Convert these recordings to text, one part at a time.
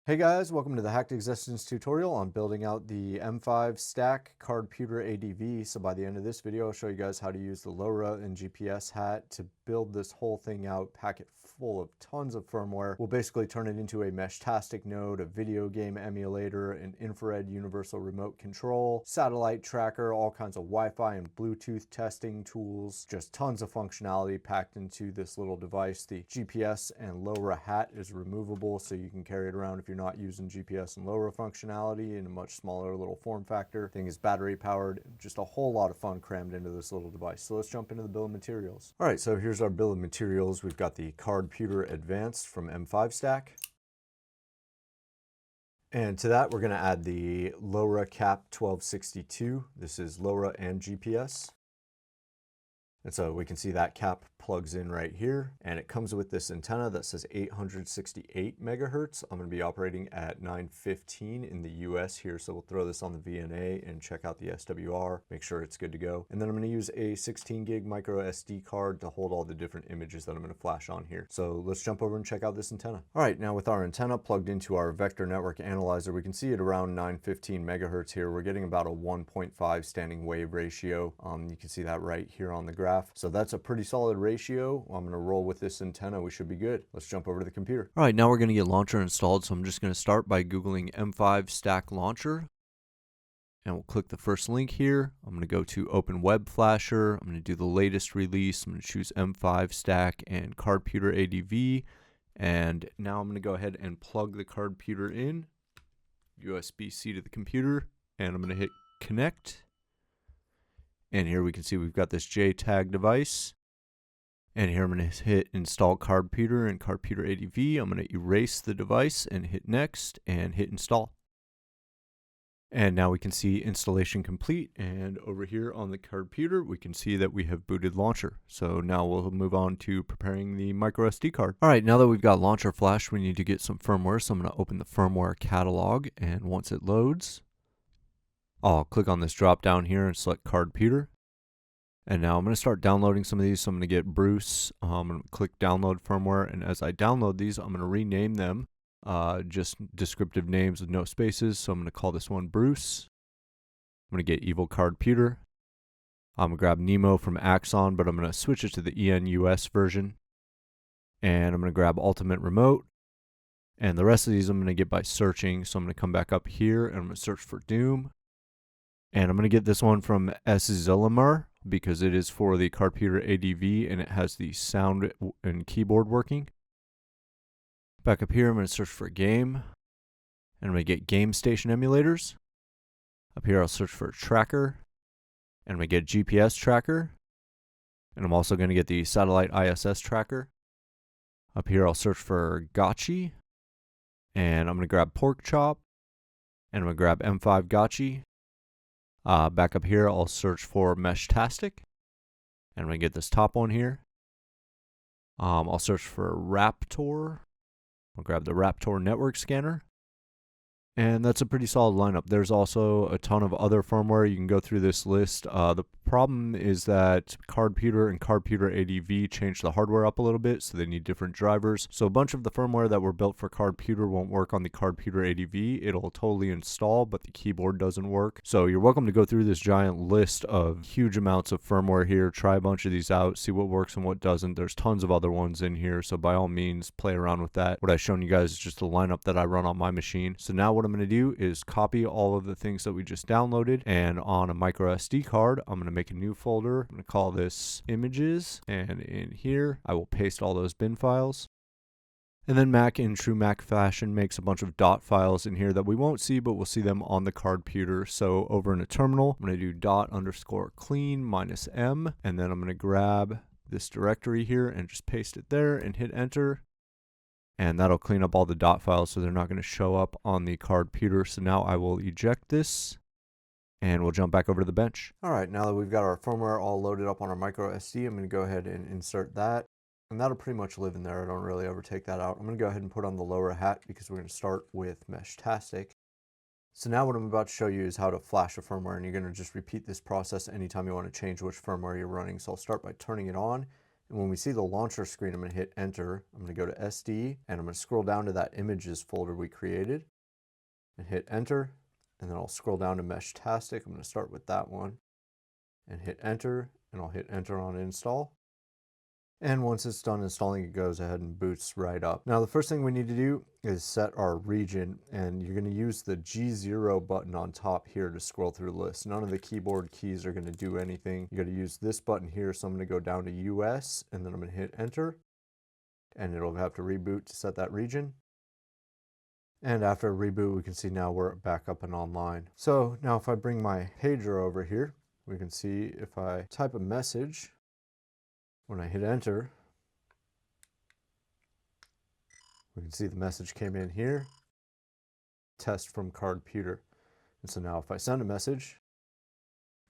Hey guys, welcome to the Hacked Existence tutorial on building out the M5Stack Cardputer ADV. So by the end of this video, I'll show you guys how to use the Lora and GPS hat to build this whole thing out, pack it full of tons of firmware. We'll basically turn it into a Meshtastic node, a video game emulator, an infrared universal remote control, satellite tracker, all kinds of Wi-Fi and Bluetooth testing tools, just tons of functionality packed into this little device. The GPS and Lora hat is removable, so you can carry it around if you're not using GPS and Lora functionality in a much smaller little form factor. Thing is battery powered, just a whole lot of fun crammed into this little device. So let's jump into the bill of materials. All right, so here's our bill of materials. We've got the Cardputer Advanced from M5Stack. And to that, we're going to add the Lora Cap 1262. This is Lora and GPS. And so we can see that cap plugs in right here, and it comes with this antenna that says 868 megahertz. I'm going to be operating at 915 in the US here, so we'll throw this on the VNA and check out the SWR, make sure it's good to go. And then I'm going to use a 16 gig MicroSD card to hold all the different images that I'm going to flash on here. So let's jump over and check out this antenna. All right, now with our antenna plugged into our vector network analyzer, we can see at around 915 megahertz here, we're getting about a 1.5 standing wave ratio. You can see that right here on the graph. So that's a pretty solid ratio. I'm going to roll with this antenna. We should be good. Let's jump over to the computer. All right, now we're going to get Launcher installed. So I'm just going to start by Googling M5Stack Launcher. And we'll click the first link here. I'm going to go to Open Web Flasher. I'm going to do the latest release. I'm going to choose M5Stack and Cardputer ADV. And now I'm going to go ahead and plug the Cardputer in, USB-C to the computer. And I'm going to hit Connect. And here we can see we've got this JTAG device. And here I'm going to hit Install Cardputer and Cardputer ADV. I'm going to erase the device and hit Next and hit Install. And now we can see installation complete. And over here on the Cardputer, we can see that we have booted Launcher. So now we'll move on to preparing the microSD card. All right, now that we've got Launcher flashed, we need to get some firmware. So I'm going to open the firmware catalog. And once it loads, I'll click on this drop down here and select Cardputer. And now I'm going to start downloading some of these. So I'm going to get Bruce. I'm going to click download firmware. And as I download these, I'm going to rename them. Just descriptive names with no spaces. So I'm going to call this one Bruce. I'm going to get Evil Cardputer. I'm going to grab Nemo from Axon, but I'm going to switch it to the ENUS version. And I'm going to grab Ultimate Remote. And the rest of these I'm going to get by searching. So I'm going to come back up here and I'm going to search for Doom. And I'm going to get this one from Szillimar because it is for the Cardputer ADV and it has the sound and keyboard working. Back up here, I'm going to search for a game. And I'm going to get Game Station emulators. Up here, I'll search for a tracker. And I'm going to get GPS tracker. And I'm also going to get the satellite ISS tracker. Up here, I'll search for Gotchi. And I'm going to grab Pork Chop. And I'm going to grab M5 Gotchi. Back up here, I'll search for Meshtastic. And I'm going to get this top one here. I'll search for Raptor. I'll grab the Raptor network scanner. And that's a pretty solid lineup. There's also a ton of other firmware. You can go through this list. The problem is that Cardputer and Cardputer ADV changed the hardware up a little bit, so they need different drivers. So a bunch of the firmware that were built for Cardputer won't work on the Cardputer ADV. It'll totally install, but the keyboard doesn't work. So you're welcome to go through this giant list of huge amounts of firmware here. Try a bunch of these out, see what works and what doesn't. There's tons of other ones in here, so by all means, play around with that. What I've shown you guys is just the lineup that I run on my machine. So now what I'm going to do is copy all of the things that we just downloaded, and on a micro SD card I'm going to make a new folder. I'm going to call this images, and in here I will paste all those bin files. And then Mac, in true Mac fashion, makes a bunch of dot files in here that we won't see, but we'll see them on the Cardputer. So over in a terminal, I'm going to do ._clean -m, and then I'm going to grab this directory here and just paste it there and hit enter. And that'll clean up all the dot files so they're not going to show up on the Cardputer. So now I will eject this and we'll jump back over to the bench. All right, now that we've got our firmware all loaded up on our micro SD, I'm going to go ahead and insert that. And that'll pretty much live in there. I don't really ever take that out. I'm going to go ahead and put on the Lora hat because we're going to start with Meshtastic. So now what I'm about to show you is how to flash a firmware, and you're going to just repeat this process anytime you want to change which firmware you're running. So I'll start by turning it on, And when we see the launcher screen, I'm going to hit enter. I'm going to go to SD and I'm going to scroll down to that images folder we created and hit enter. And then I'll scroll down to Meshtastic. I'm going to start with that one and hit enter, and I'll hit enter on install. And once it's done installing, it goes ahead and boots right up. Now, the first thing we need to do is set our region, and you're going to use the G0 button on top here to scroll through the list. None of the keyboard keys are going to do anything. You got to use this button here. So I'm going to go down to US, and then I'm going to hit enter, and it'll have to reboot to set that region. And after a reboot, we can see now we're back up and online. So now if I bring my pager over here, we can see if I type a message, when I hit enter, we can see the message came in here, test from Cardputer. And so now if I send a message,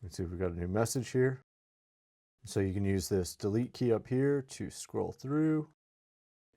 you can see we've got a new message here. So you can use this delete key up here to scroll through.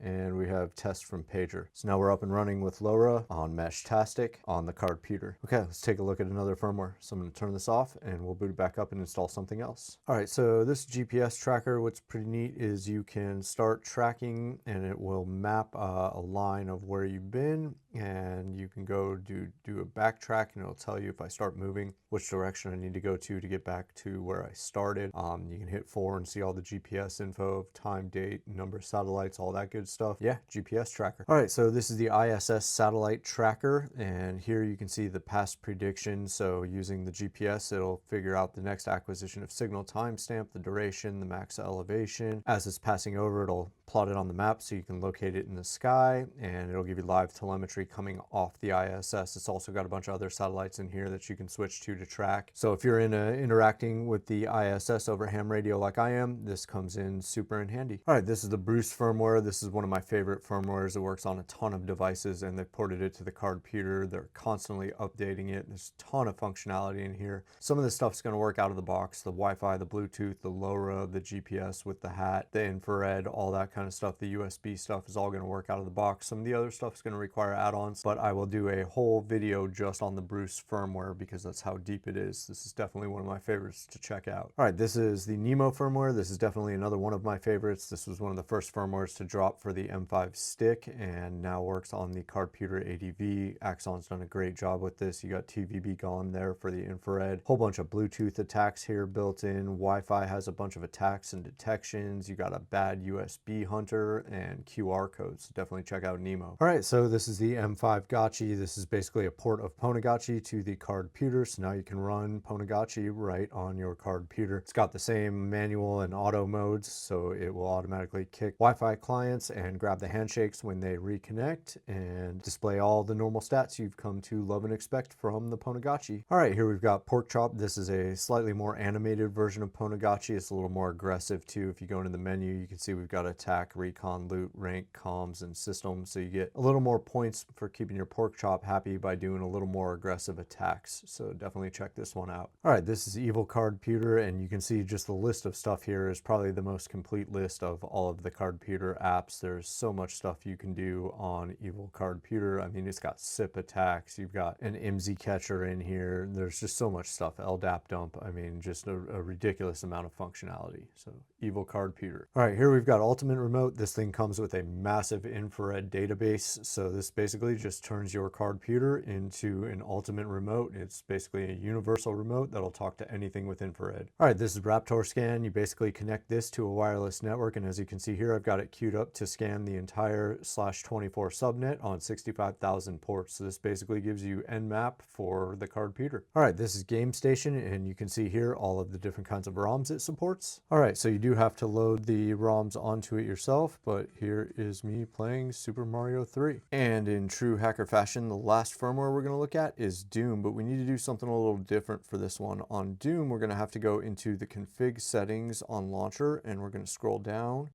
And we have test from pager. So now we're up and running with Lora on Meshtastic on the Cardputer. Okay, let's take a look at another firmware. So I'm going to turn this off and we'll boot it back up and install something else. All right, so this GPS tracker, what's pretty neat is you can start tracking and it will map a line of where you've been, and you can go do a backtrack and it'll tell you if I start moving which direction I need to go to get back to where I started. You can hit 4 and see all the GPS info of time, date, number of satellites, all that good stuff. Yeah, GPS tracker. All right, so this is the ISS satellite tracker, and here you can see the past prediction. So using the GPS, it'll figure out the next acquisition of signal timestamp, the duration, the max elevation. As it's passing over, it'll plot it on the map so you can locate it in the sky, and it'll give you live telemetry coming off the ISS. It's also got a bunch of other satellites in here that you can switch to track. So if you're interacting with the ISS over ham radio like I am, this comes in super in handy. All right, this is the Bruce firmware. This is one of my favorite firmwares. It works on a ton of devices, and they've ported it to the Cardputer. They're constantly updating it. There's a ton of functionality in here. Some of this stuff's going to work out of the box. The Wi-Fi, the Bluetooth, the LoRa, the GPS with the hat, the infrared, all that kind of stuff. The USB stuff is all going to work out of the box. Some of the other stuff is going to require add-ons, but I will do a whole video just on the Bruce firmware because that's how deep it is. This is definitely one of my favorites to check out. All right, this is the Nemo firmware. This is definitely another one of my favorites. This was one of the first firmwares to drop for the M5 stick and now works on the Cardputer ADV. Axon's done a great job with this. You got TVB gone there for the infrared. Whole bunch of Bluetooth attacks here built in. Wi-Fi has a bunch of attacks and detections. You got a bad USB hunter and QR codes. So definitely check out Nemo. All right, so this is the M5 Gotchi. This is basically a port of Ponegotchi to the Cardputer. So now you can run Ponegotchi right on your Cardputer. It's got the same manual and auto modes, so it will automatically kick Wi-Fi clients and grab the handshakes when they reconnect and display all the normal stats you've come to love and expect from the Ponegotchi. All right, here we've got Pork Chop. This is a slightly more animated version of Ponegotchi. It's a little more aggressive too. If you go into the menu, you can see we've got attack, recon, loot, rank, comms, and system. So you get a little more points for keeping your Pork Chop happy by doing a little more aggressive attacks. So definitely check this one out. All right, this is Evil Cardputer, and you can see just the list of stuff here is probably the most complete list of all of the Cardputer apps. There's so much stuff you can do on Evil Cardputer. I mean, it's got SIP attacks. You've got an IMSI catcher in here. There's just so much stuff. LDAP dump. I mean, just a ridiculous amount of functionality. So Evil Cardputer. All right, here we've got Ultimate Remote. This thing comes with a massive infrared database. So this basically just turns your Cardputer into an ultimate remote. It's basically a universal remote that'll talk to anything with infrared. All right, this is Raptor Scan. You basically connect this to a wireless network, and as you can see here, I've got it queued up to scan the entire /24 subnet on 65,000 ports. So this basically gives you Nmap for the Cardputer. All right, this is Game Station, and you can see here all of the different kinds of ROMs it supports. All right, so you do have to load the ROMs onto it yourself, but here is me playing Super Mario 3. And in true hacker fashion, the last firmware we're going to look at is Doom, but we need to do something a little different for this one. On Doom, we're going to have to go into the config settings on launcher, and we're going to scroll down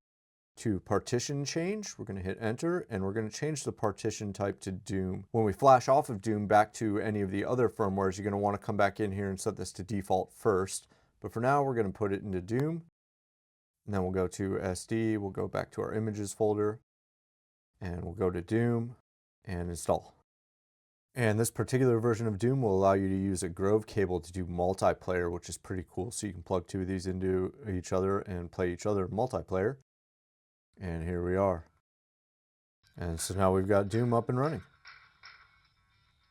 to partition change. We're going to hit enter, and we're going to change the partition type to Doom. When we flash off of Doom back to any of the other firmwares, you're going to want to come back in here and set this to default first. But for now, we're going to put it into Doom. And then we'll go to SD, we'll go back to our images folder, and we'll go to Doom and install. And this particular version of Doom will allow you to use a Grove cable to do multiplayer, which is pretty cool. So you can plug two of these into each other and play each other multiplayer. And here we are. And so now we've got Doom up and running.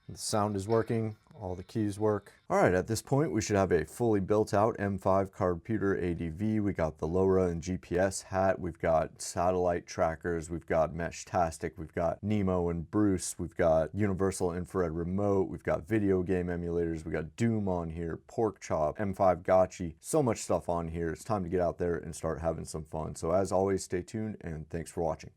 The sound is working, all the keys work. All right, at this point, we should have a fully built out M5 Cardputer ADV. We got the Lora and GPS hat. We've got satellite trackers. We've got Meshtastic. We've got Nemo and Bruce. We've got universal infrared remote. We've got video game emulators. We got Doom on here, Pork Chop, M5 Gotchi. So much stuff on here. It's time to get out there and start having some fun. So as always, stay tuned and thanks for watching.